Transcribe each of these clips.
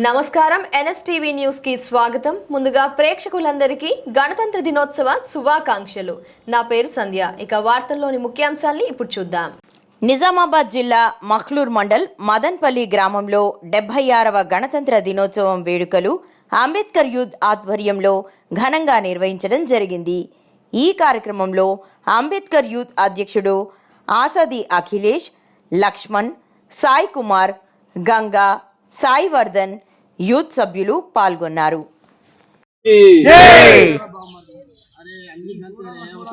నమస్కారం NSTV news కి స్వాగతం. ముందుగా ప్రేక్షకులందరికీ గణతంత్ర దినోత్సవ శుభాకాంక్షలు. నా పేరు సంధ్య. ఇక వార్తల్లోని ముఖ్యాంశాల్ని ఇప్పుడు చూద్దాం. నిజామాబాద్ జిల్లా మఖ్లూర్ మండల్ మదన్పల్లి గ్రామంలో 76వ గణతంత్ర దినోత్సవం వేడుకలు అంబేద్కర్ యూత్ ఆధ్వర్యంలో ఘనంగా నిర్వహించడం జరిగింది. ఈ కార్యక్రమంలో అంబేద్కర్ యూత్ అధ్యక్షుడు ఆసది అఖిలేష్, లక్ష్మణ్, సాయి కుమార్, గంగా, సాయి వర్ధన్ యూత్ సభ్యులు పాల్గొన్నారు.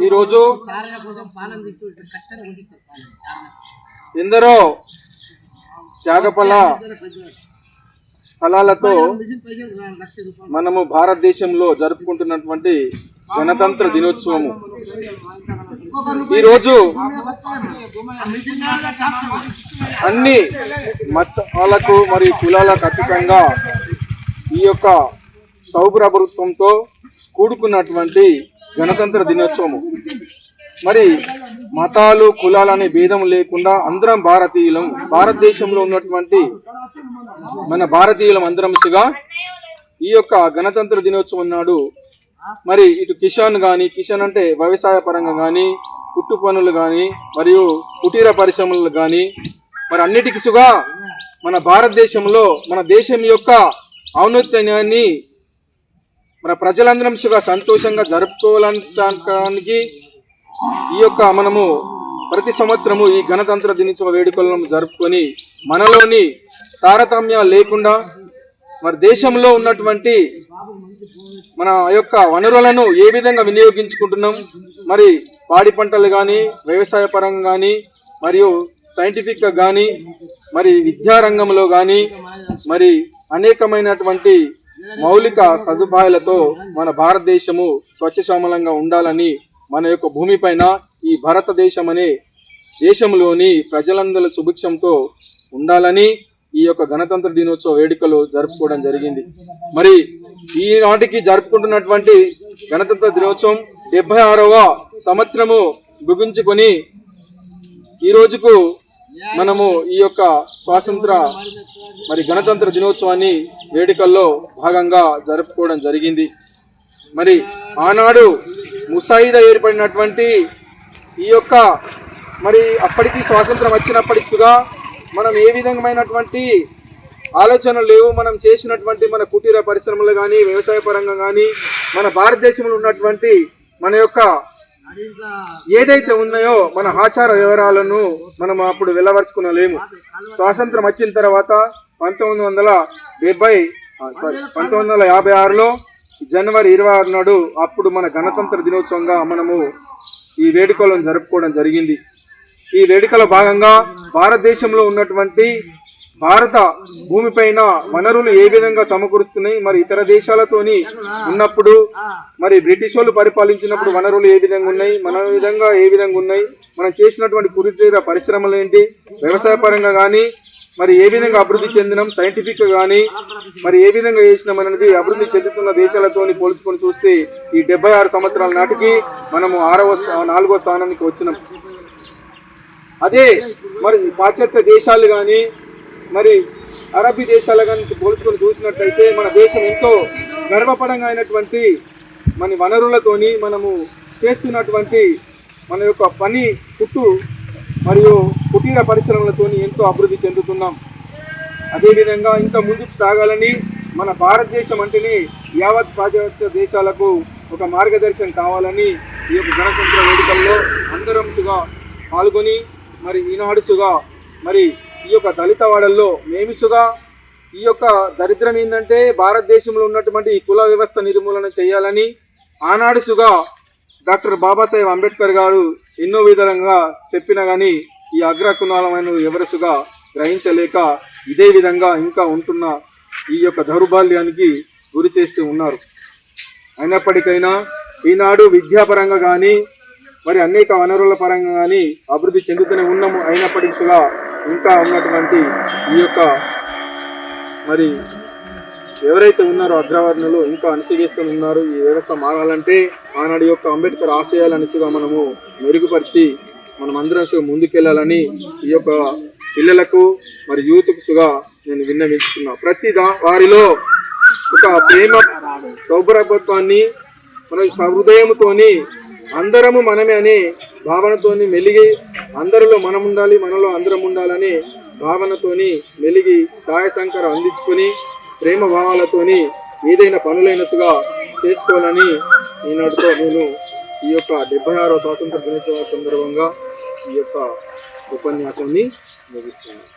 ఈరోజు ఎందరో ఫలాలతో మనము భారతదేశంలో జరుపుకుంటున్నటువంటి గణతంత్ర దినోత్సవము. ఈరోజు అన్ని మతాలకు మరియు కులాలకు అతీతంగా ఈ యొక్క సౌభ్రభృత్వంతో కూడుకున్నటువంటి గణతంత్ర దినోత్సవము. మరి మతాలు కులాలు అనే భేదం లేకుండా అందరం భారతీయులం, భారతదేశంలో ఉన్నటువంటి మన భారతీయులం అందరంగా ఈ యొక్క గణతంత్ర దినోత్సవం నాడు మరి ఇటు కిసాన్ అంటే వ్యవసాయ పరంగా కానీ, కుట్టు పనులు కానీ, మరియు కుటీర పరిశ్రమలు కానీ, మరి అన్నిటికిసుగా మన భారతదేశంలో మన దేశం యొక్క ఔన్నత్యాన్ని మన ప్రజలందరం సుగా సంతోషంగా జరుపుకోవడానికి ఈ యొక్క మనము ప్రతి సంవత్సరము ఈ గణతంత్ర దినోత్సవ వేడుకలను జరుపుకొని మనలోని తారతమ్యాలు లేకుండా మరి దేశంలో ఉన్నటువంటి మన యొక్క వనరులను ఏ విధంగా వినియోగించుకుంటున్నాం, మరి పాడి పంటలు కానీ, వ్యవసాయ పరంగా కానీ, మరియు సైంటిఫిక్గా కానీ, మరి విద్యారంగంలో కానీ, మరి అనేకమైనటువంటి మౌలిక సదుపాయాలతో మన భారతదేశము స్వచ్ఛశ్యామలంగా ఉండాలని, మన యొక్క భూమిపైన ఈ భారతదేశం అనే దేశంలోని ప్రజలందరి సుభిక్షంతో ఉండాలని ఈ యొక్క గణతంత్ర దినోత్సవ వేడుకలు జరుపుకోవడం జరిగింది. మరి ఈనాటికి జరుపుకుంటున్నటువంటి గణతంత్ర దినోత్సవం 76వ సంవత్సరము ముగించుకొని ఈ రోజుకు మనము ఈ యొక్క స్వాతంత్ర మరి గణతంత్ర దినోత్సవాన్ని వేడుకల్లో భాగంగా జరుపుకోవడం జరిగింది. మరి ఆనాడు ముసాయిదా ఏర్పడినటువంటి ఈ యొక్క మరి అప్పటికి స్వాతంత్రం వచ్చినప్పటికిగా మనం ఏ విధమైనటువంటి ఆలోచనలు లేవు. మనం చేసినటువంటి మన కుటీర పరిశ్రమలు కానీ, వ్యవసాయ పరంగా కానీ, మన భారతదేశంలో ఉన్నటువంటి మన యొక్క ఏదైతే ఉన్నాయో మన ఆచార వివరాలను మనం అప్పుడు వెల్లవరుచుకునలేము. స్వాతంత్రం వచ్చిన తర్వాత 1956లో జనవరి 26 నాడు అప్పుడు మన గణతంత్ర దినోత్సవంగా మనము ఈ వేడుకలను జరుపుకోవడం జరిగింది. ఈ వేడుకల భాగంగా భారతదేశంలో ఉన్నటువంటి భారత భూమిపైన వనరులు ఏ విధంగా సమకూరుస్తున్నాయి, మరి ఇతర దేశాలతోని ఉన్నప్పుడు మరి బ్రిటిష్ వాళ్ళు పరిపాలించినప్పుడు వనరులు ఏ విధంగా ఉన్నాయి, మన విధంగా ఏ విధంగా ఉన్నాయి, మనం చేసినటువంటి కుటీర పరిశ్రమలు ఏంటి, వ్యవసాయ పరంగా కానీ మరి ఏ విధంగా అభివృద్ధి చెందినాం, సైంటిఫిక్ కానీ మరి ఏ విధంగా చేసినాం అనేది అభివృద్ధి చెందుతున్న దేశాలతోని పోల్చుకొని చూస్తే ఈ 76 సంవత్సరాల నాటికి మనము 4వ స్థానానికి వచ్చినాం. అదే మరి పాశ్చాత్య దేశాలు కానీ మరి అరబీ దేశాలు కానీ పోల్చుకొని చూసినట్లయితే మన దేశం ఎంతో గర్వపడంగా అయినటువంటి మన వనరులతోని మనము చేస్తున్నటువంటి మన యొక్క పని కుట్టు మరియు కుటీర పరిశ్రమలతోని ఎంతో అభివృద్ధి చెందుతున్నాం. అదేవిధంగా ఇంకా ముందుకు సాగాలని మన భారతదేశం అంటేనే యావత్ పాశ్చాత్య దేశాలకు ఒక మార్గదర్శనం కావాలని ఈ యొక్క గణతంత్ర వేడుకల్లో అందరంసుగా పాల్గొని మరి ఈనాడుసుగా మరి ఈ యొక్క దళిత వాడల్లో మేమిసుగా ఈ యొక్క దరిద్రం ఏంటంటే భారతదేశంలో ఉన్నటువంటి ఈ కుల వ్యవస్థ నిర్మూలన చేయాలని ఆనాడుసుగా డాక్టర్ బాబాసాహెబ్ అంబేద్కర్ గారు ఎన్నో విధాలుగా చెప్పినా కానీ ఈ అగ్రకులాలమైన ఎవరసుగా గ్రహించలేక ఇదే విధంగా ఇంకా ఉంటున్న ఈ యొక్క దౌర్బల్యానికి గురి చేస్తూ ఉన్నారు. అయినప్పటికైనా ఈనాడు విద్యాపరంగా కానీ మరి అనేక వనరుల పరంగా కానీ అభివృద్ధి చెందుతూనే ఉన్నాము. అయినప్పటికీ ఇంకా ఉన్నటువంటి ఈ యొక్క మరి ఎవరైతే ఉన్నారో అగ్రవర్ణులు ఇంకా అణచివేస్తూ ఉన్నారు. ఈ వ్యవస్థ మారాలంటే ఆనాడు యొక్క అంబేద్కర్ ఆశయాలనిసుగా మనము మెరుగుపరిచి మనం అందరం ముందుకెళ్ళాలని ఈ యొక్క పిల్లలకు మరి యూత్కు నేను విన్నవించుకున్నా. వారిలో ఒక ప్రేమ సౌభ్రభత్వాన్ని మన సహృదయంతోని అందరము మనమే అనే భావనతోని మెలిగి అందరిలో మనం ఉండాలి, మనలో అందరం ఉండాలని భావనతోని మెలిగి సహాయ సహకారం అందించుకొని ప్రేమ భావాలతోని ఏదైనా పనులైనట్టుగా చేసుకోవాలని ఈనాటితో నేను ఈ యొక్క 76వ స్వాతంత్ర దినోత్సవ సందర్భంగా ఈ యొక్క ఉపన్యాసాన్ని ముగిస్తున్నాను.